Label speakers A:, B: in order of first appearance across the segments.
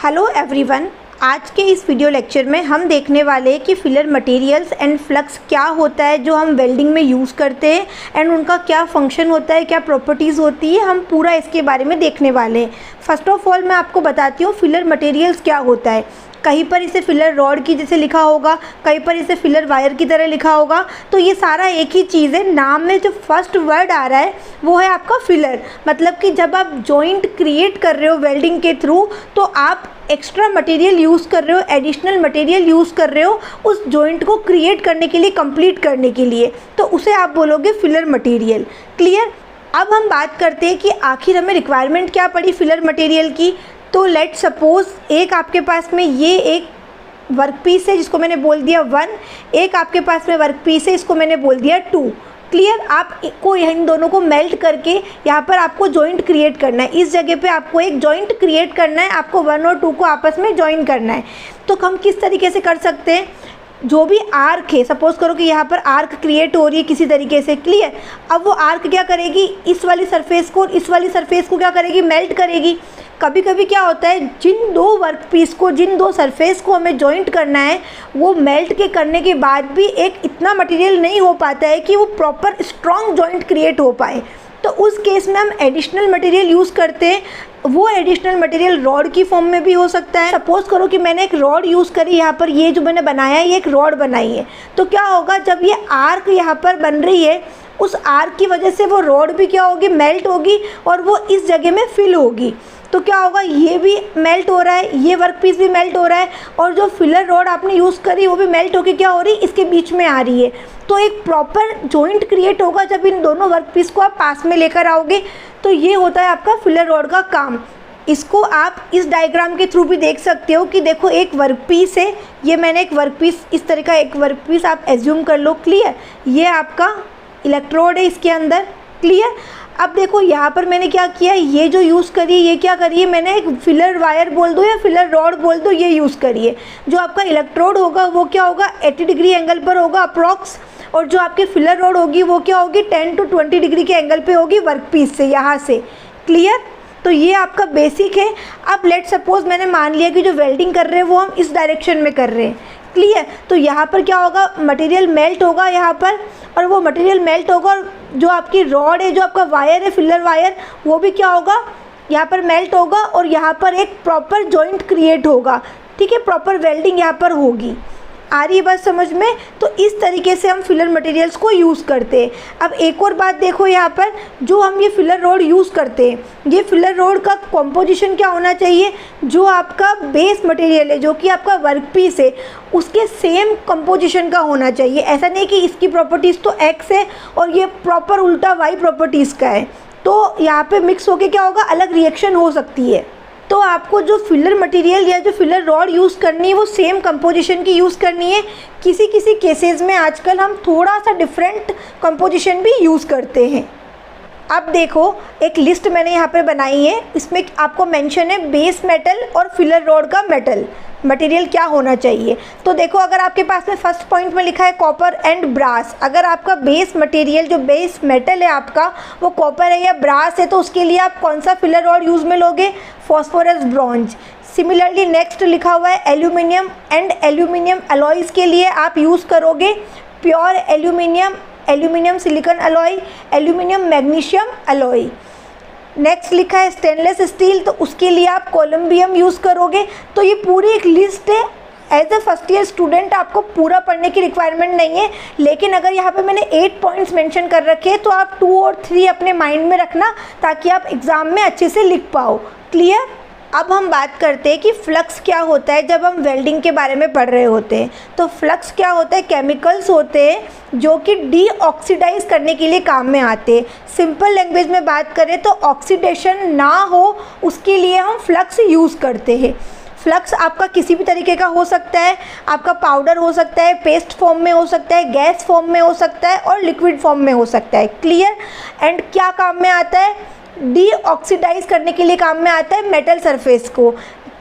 A: Hello everyone, आज के इस वीडियो लेक्चर में हम देखने वाले हैं कि फिलर मटेरियल्स एंड फ्लक्स क्या होता है जो हम वेल्डिंग में यूज़ करते हैं एंड उनका क्या फंक्शन होता है, क्या प्रॉपर्टीज़ होती है, हम पूरा इसके बारे में देखने वाले हैं। फर्स्ट ऑफ ऑल मैं आपको बताती हूँ फिलर मटेरियल्स क्या होता है। कहीं पर इसे फिलर रॉड की जैसे लिखा होगा, कहीं पर इसे फिलर वायर की तरह लिखा होगा, तो ये सारा एक ही चीज़ है। नाम में जो फर्स्ट वर्ड आ रहा है वो है आपका फिलर। मतलब कि जब आप जॉइंट क्रिएट कर रहे हो वेल्डिंग के थ्रू, तो आप एक्स्ट्रा मटेरियल यूज़ कर रहे हो, एडिशनल मटेरियल यूज़ कर रहे हो उस जॉइंट को क्रिएट करने के लिए, कंप्लीट करने के लिए, तो उसे आप बोलोगे फिलर मटेरियल। क्लियर। अब हम बात करते हैं कि आखिर हमें रिक्वायरमेंट क्या पड़ी फिलर मटेरियल की। तो लेट सपोज़ एक आपके पास में ये एक वर्क पीस है जिसको मैंने बोल दिया 1, एक आपके पास में वर्क पीस है इसको मैंने बोल दिया 2। क्लियर। आपको इन दोनों को मेल्ट करके यहाँ पर आपको जॉइंट क्रिएट करना है। इस जगह पे आपको एक जॉइंट क्रिएट करना है, आपको 1 और 2 को आपस में जॉइन करना है। तो हम किस तरीके से कर सकते हैं, जो भी आर्क है, सपोज़ करो कि यहाँ पर आर्क क्रिएट हो रही है किसी तरीके से। क्लियर। अब वो आर्क क्या करेगी, इस वाली सरफेस को और इस वाली सरफेस को क्या करेगी, मेल्ट करेगी। कभी कभी क्या होता है, जिन दो वर्क पीस को, जिन दो सरफेस को हमें जॉइंट करना है, वो मेल्ट के करने के बाद भी एक इतना मटेरियल नहीं हो पाता है कि वो प्रॉपर स्ट्रॉन्ग जॉइंट क्रिएट हो पाए। तो उस केस में हम एडिशनल मटेरियल यूज़ करते हैं। वो एडिशनल मटेरियल रॉड की फॉर्म में भी हो सकता है। सपोज़ करो कि मैंने एक रॉड यूज़ करी, यहाँ पर ये जो मैंने बनाया है ये एक रॉड बनाई है, तो क्या होगा, जब ये आर्क यहाँ पर बन रही है, उस आर्क की वजह से वो रॉड भी क्या होगी, मेल्ट होगी और वो इस जगह में फिल होगी। तो क्या होगा, ये भी मेल्ट हो रहा है, ये वर्क पीस भी मेल्ट हो रहा है, और जो फिलर रॉड आपने यूज़ करी वो भी मेल्ट होकर क्या हो रही है, इसके बीच में आ रही है। तो एक प्रॉपर जॉइंट क्रिएट होगा जब इन दोनों वर्क पीस को आप पास में लेकर आओगे। तो ये होता है आपका फिलर रॉड का काम। इसको आप इस डायग्राम के थ्रू भी देख सकते हो कि देखो एक वर्क पीस है, ये मैंने एक वर्क पीस, इस तरह का एक वर्क पीस आप एज्यूम कर लो। क्लियर। ये आपका इलेक्ट्रोड है इसके अंदर। क्लियर। अब देखो यहाँ पर मैंने क्या किया, ये जो यूज़ करी है, ये क्या करिए, मैंने एक फिलर वायर बोल दो या फिलर रॉड बोल दो, ये यूज़ करिए। जो आपका इलेक्ट्रोड होगा वो क्या होगा, 80 डिग्री एंगल पर होगा अप्रॉक्स, और जो आपकी फिलर रॉड होगी वो क्या होगी, 10 to 20 डिग्री के एंगल पे होगी वर्क पीस से, यहाँ से। क्लियर। तो ये आपका बेसिक है। अब लेट सपोज मैंने मान लिया कि जो वेल्डिंग कर रहे हैं वो हम इस डायरेक्शन में कर रहे हैं। क्लियर। तो यहाँ पर क्या होगा, मटेरियल मेल्ट होगा यहाँ पर, और वो मटेरियल मेल्ट होगा, और जो आपकी रॉड है, जो आपका वायर है फिलर वायर, वो भी क्या होगा, यहाँ पर मेल्ट होगा, और यहाँ पर एक प्रॉपर जॉइंट क्रिएट होगा। ठीक है, प्रॉपर वेल्डिंग यहाँ पर होगी। आ रही है बात समझ में। तो इस तरीके से हम फिलर मटेरियल्स को यूज़ करते हैं। अब एक और बात देखो, यहाँ पर जो हम ये फिलर रोड यूज़ करते हैं, ये फिलर रोड का कॉम्पोजिशन क्या होना चाहिए, जो आपका बेस मटेरियल है, जो कि आपका वर्क पीस है, उसके सेम कंपोजिशन का होना चाहिए। ऐसा नहीं कि इसकी प्रॉपर्टीज़ तो एक्स है और ये प्रॉपर उल्टा वाई प्रॉपर्टीज़ का है, तो यहाँ पे मिक्स होके क्या होगा, अलग रिएक्शन हो सकती है। तो आपको जो फिलर मटेरियल या जो फिलर रॉड यूज़ करनी है वो सेम कंपोजिशन की यूज़ करनी है। किसी किसी केसेस में आजकल हम थोड़ा सा डिफरेंट कंपोजिशन भी यूज़ करते हैं। अब देखो एक लिस्ट मैंने यहाँ पर बनाई है, इसमें आपको मेंशन है बेस मेटल और फिलर रॉड का मेटल मटेरियल क्या होना चाहिए। तो देखो अगर आपके पास में फर्स्ट पॉइंट में लिखा है कॉपर एंड ब्रास, अगर आपका बेस मटेरियल जो बेस मेटल है आपका वो कॉपर है या ब्रास है, तो उसके लिए आप कौन सा फिलर रॉड यूज़ में लोगे, फॉस्फोरस ब्रॉन्ज। सिमिलरली नेक्स्ट लिखा हुआ है एल्यूमिनियम एंड एल्यूमिनियम अलॉयज़ के लिए आप यूज़ करोगे pure aluminium, aluminium silicon alloy, aluminium magnesium alloy. Next लिखा है स्टेनलेस स्टील, तो उसके लिए आप कोलम्बियम यूज़ करोगे। तो ये पूरी एक लिस्ट है। As a first year student आपको पूरा पढ़ने की रिक्वायरमेंट नहीं है, लेकिन अगर यहाँ पे मैंने 8 पॉइंट्स मेंशन कर रखे हैं तो आप 2 और 3 अपने माइंड में रखना, ताकि आप एग्ज़ाम में अच्छे से लिख पाओ। क्लियर। अब हम बात करते हैं कि फ्लक्स क्या होता है जब हम वेल्डिंग के बारे में पढ़ रहे होते हैं। तो फ्लक्स क्या होता है, केमिकल्स होते हैं जो कि डीऑक्सीडाइज करने के लिए काम में आते हैं। सिंपल लैंग्वेज में बात करें तो ऑक्सीडेशन ना हो उसके लिए हम फ्लक्स यूज़ करते हैं। फ्लक्स आपका किसी भी तरीके का हो सकता है, आपका पाउडर हो सकता है, पेस्ट फॉर्म में हो सकता है, गैस फॉर्म में हो सकता है, और लिक्विड फॉर्म में हो सकता है। क्लियर। एंड क्या काम में आता है, डीऑक्सीडाइज करने के लिए काम में आता है मेटल सरफेस को,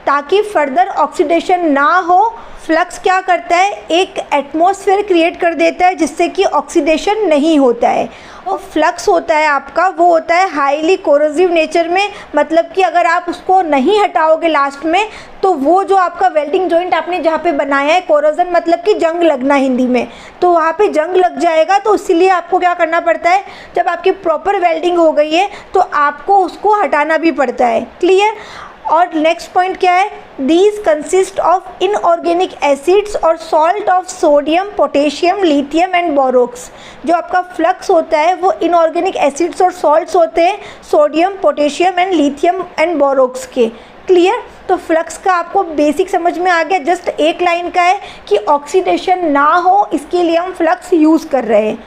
A: ताकि फर्दर ऑक्सीडेशन ना हो फ्लक्स क्या करता है, एक एटमॉस्फेयर क्रिएट कर देता है जिससे कि ऑक्सीडेशन नहीं होता है। और फ्लक्स होता है आपका, वो होता है हाईली कोरोसिव नेचर में, मतलब कि अगर आप उसको नहीं हटाओगे लास्ट में तो वो जो आपका वेल्डिंग जॉइंट आपने जहाँ पे बनाया है, कोरोजन मतलब कि जंग लगना हिंदी में, तो वहाँ पे जंग लग जाएगा। तो इसीलिए आपको क्या करना पड़ता है, जब आपकी प्रॉपर वेल्डिंग हो गई है तो आपको उसको हटाना भी पड़ता है। क्लियर। और नेक्स्ट पॉइंट क्या है, these consist of inorganic acids और salt of sodium, potassium, lithium and borax. जो आपका फ्लक्स होता है वो इनऑर्गेनिक एसिड्स और सॉल्ट्स होते हैं, sodium, potassium and lithium and borax के। क्लियर। तो फ्लक्स का आपको बेसिक समझ में आ गया, जस्ट एक लाइन का है कि ऑक्सीडेशन ना हो, इसके लिए हम फ्लक्स यूज़ कर रहे हैं।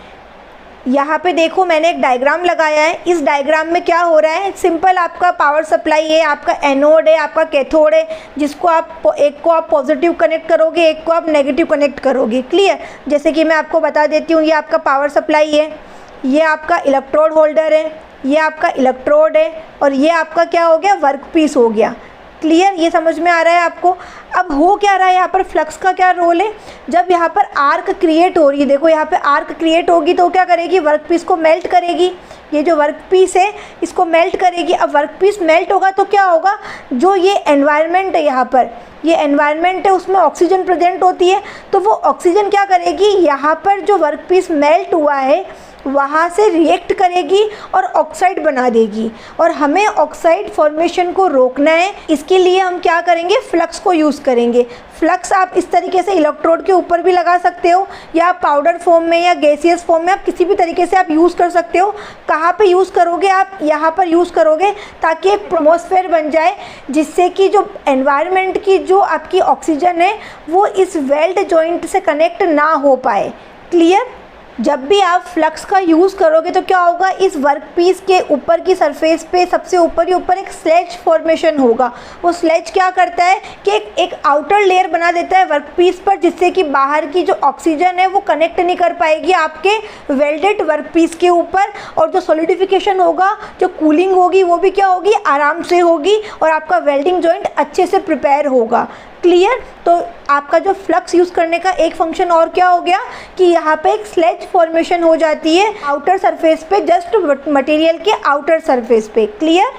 A: यहाँ पे देखो मैंने एक डायग्राम लगाया है, इस डायग्राम में क्या हो रहा है, सिंपल आपका पावर सप्लाई है, आपका एनोड है, आपका कैथोड है, जिसको आप एक को आप पॉजिटिव कनेक्ट करोगे, एक को आप नेगेटिव कनेक्ट करोगे। क्लियर। जैसे कि मैं आपको बता देती हूँ, ये आपका पावर सप्लाई है, ये आपका इलेक्ट्रोड होल्डर है, ये आपका इलेक्ट्रोड है, और ये आपका क्या हो गया, वर्क पीस हो गया। क्लियर। ये समझ में आ रहा है आपको। अब हो क्या रहा है यहाँ पर, फ्लक्स का क्या रोल है, जब यहाँ पर आर्क क्रिएट हो रही है, देखो यहाँ पे आर्क क्रिएट होगी तो क्या करेगी, वर्क पीस को मेल्ट करेगी। ये जो वर्क पीस है इसको मेल्ट करेगी। अब वर्क पीस मेल्ट होगा तो क्या होगा, जो ये एनवायरनमेंट है यहाँ पर, ये एनवायरनमेंट है, उसमें ऑक्सीजन प्रेजेंट होती है, तो वो ऑक्सीजन क्या करेगी, यहाँ पर जो वर्क पीस मेल्ट हुआ है वहाँ से रिएक्ट करेगी और ऑक्साइड बना देगी। और हमें ऑक्साइड फॉर्मेशन को रोकना है, इसके लिए हम क्या करेंगे, फ्लक्स को यूज़ करेंगे। फ्लक्स आप इस तरीके से इलेक्ट्रोड के ऊपर भी लगा सकते हो, या पाउडर फॉर्म में या गैसियस फॉर्म में, आप किसी भी तरीके से आप यूज़ कर सकते हो। कहाँ पे यूज़ करोगे, आप यहाँ पर यूज़ करोगे ताकि एक एटमॉस्फेयर बन जाए, जिससे कि जो एनवायरनमेंट की जो आपकी ऑक्सीजन है वो इस वेल्ड जॉइंट से कनेक्ट ना हो पाए। क्लियर। जब भी आप फ्लक्स का यूज़ करोगे तो क्या होगा, इस वर्क पीस के ऊपर की सरफेस पे सबसे ऊपर ही ऊपर एक स्लेज फॉर्मेशन होगा। वो स्लेज क्या करता है कि एक आउटर लेयर बना देता है वर्क पीस पर, जिससे कि बाहर की जो ऑक्सीजन है वो कनेक्ट नहीं कर पाएगी आपके वेल्डेड वर्क पीस के ऊपर, और जो सॉलिडिफिकेशन होगा, जो कूलिंग होगी, वो भी क्या होगी, आराम से होगी, और आपका वेल्डिंग जॉइंट अच्छे से प्रिपेयर होगा। क्लियर। तो आपका जो फ्लक्स यूज़ करने का एक फंक्शन और क्या हो गया कि यहाँ पे एक स्लेज फॉर्मेशन हो जाती है आउटर सरफेस पे, जस्ट मटेरियल के आउटर सरफेस पे। क्लियर।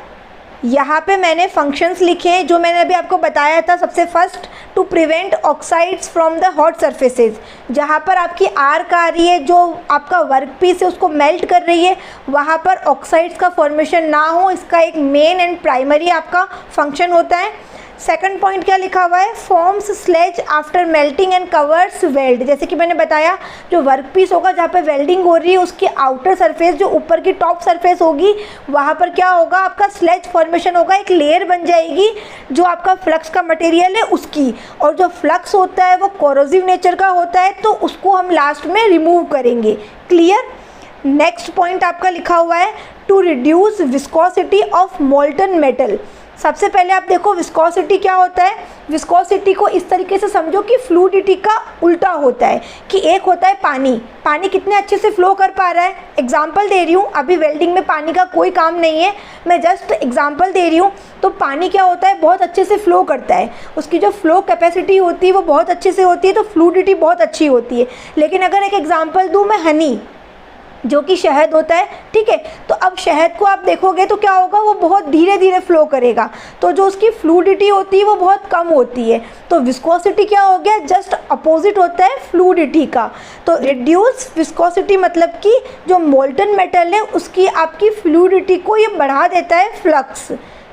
A: यहाँ पे मैंने फंक्शंस लिखे हैं जो मैंने अभी आपको बताया था। सबसे first, to prevent oxides from the hot surfaces, जहाँ पर आपकी आर्क आ रही है, जो आपका वर्क पीस है उसको मेल्ट कर रही है, वहाँ पर ऑक्साइड्स का फॉर्मेशन ना हो, इसका एक मेन एंड प्राइमरी आपका फंक्शन होता है। सेकंड पॉइंट क्या लिखा हुआ है, forms slag after melting and covers weld. जैसे कि मैंने बताया, जो वर्क पीस होगा जहाँ पे वेल्डिंग हो रही है उसकी आउटर सरफेस, जो ऊपर की टॉप सरफेस होगी, वहाँ पर क्या होगा, आपका स्लेज फॉर्मेशन होगा, एक लेयर बन जाएगी जो आपका फ्लक्स का मटेरियल है उसकी। और जो फ्लक्स होता है वो कोरोसिव नेचर का होता है, तो उसको हम लास्ट में रिमूव करेंगे। क्लियर। नेक्स्ट पॉइंट आपका लिखा हुआ है, to reduce viscosity of molten metal. सबसे पहले आप देखो विस्कोसिटी क्या होता है। विस्कोसिटी को इस तरीके से समझो कि फ्लूइडिटी का उल्टा होता है, कि एक होता है पानी, पानी कितने अच्छे से फ्लो कर पा रहा है। एग्जांपल दे रही हूँ, अभी वेल्डिंग में पानी का कोई काम नहीं है, मैं जस्ट एग्जांपल दे रही हूँ। तो पानी क्या होता है, बहुत अच्छे से फ्लो करता है, उसकी जो फ्लो कैपेसिटी होती है वो बहुत अच्छे से होती है, तो फ्लूइडिटी बहुत अच्छी होती है। लेकिन अगर एक एग्जाम्पल दूँ मैं, हनी जो कि शहद होता है, ठीक है, तो अब शहद को आप देखोगे तो क्या होगा, वो बहुत धीरे धीरे फ्लो करेगा, तो जो उसकी फ्लूइडिटी होती है वो बहुत कम होती है। तो विस्कोसिटी क्या हो गया, जस्ट अपोजिट होता है फ्लूइडिटी का। तो रिड्यूस विस्कोसिटी मतलब कि जो मोल्टन मेटल है उसकी आपकी फ्लूइडिटी को ये बढ़ा देता है flux.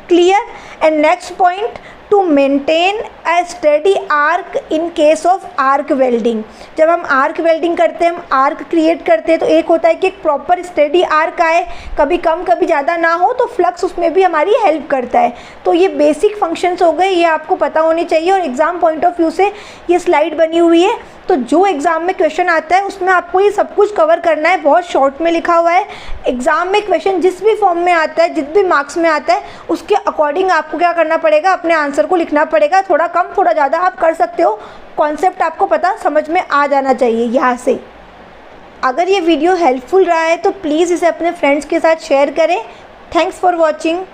A: Clear. And next point, to maintain a steady arc in case of arc welding. जब हम आर्क वेल्डिंग करते हैं, हम आर्क क्रिएट करते हैं, तो एक होता है कि एक प्रॉपर स्टेडी आर्क आए, कभी कम कभी ज़्यादा ना हो, तो फ्लक्स उसमें भी हमारी हेल्प करता है। तो ये बेसिक फंक्शंस हो गए, ये आपको पता होनी चाहिए। और एग्ज़ाम पॉइंट ऑफ व्यू से ये स्लाइड बनी हुई है, तो जो एग्ज़ाम में क्वेश्चन आता है उसमें आपको ये सब कुछ कवर करना है। बहुत शॉर्ट में लिखा हुआ है, एग्ज़ाम में क्वेश्चन जिस भी फॉर्म में आता है, जिस भी मार्क्स में आता है, उसके अकॉर्डिंग आपको क्या करना पड़ेगा, अपने आंसर को लिखना पड़ेगा। थोड़ा कम थोड़ा ज़्यादा आप कर सकते हो, कॉन्सेप्ट आपको पता समझ में आ जाना चाहिए यहाँ से। अगर ये वीडियो हेल्पफुल रहा है तो प्लीज़ इसे अपने फ्रेंड्स के साथ शेयर करें। Thanks for watching.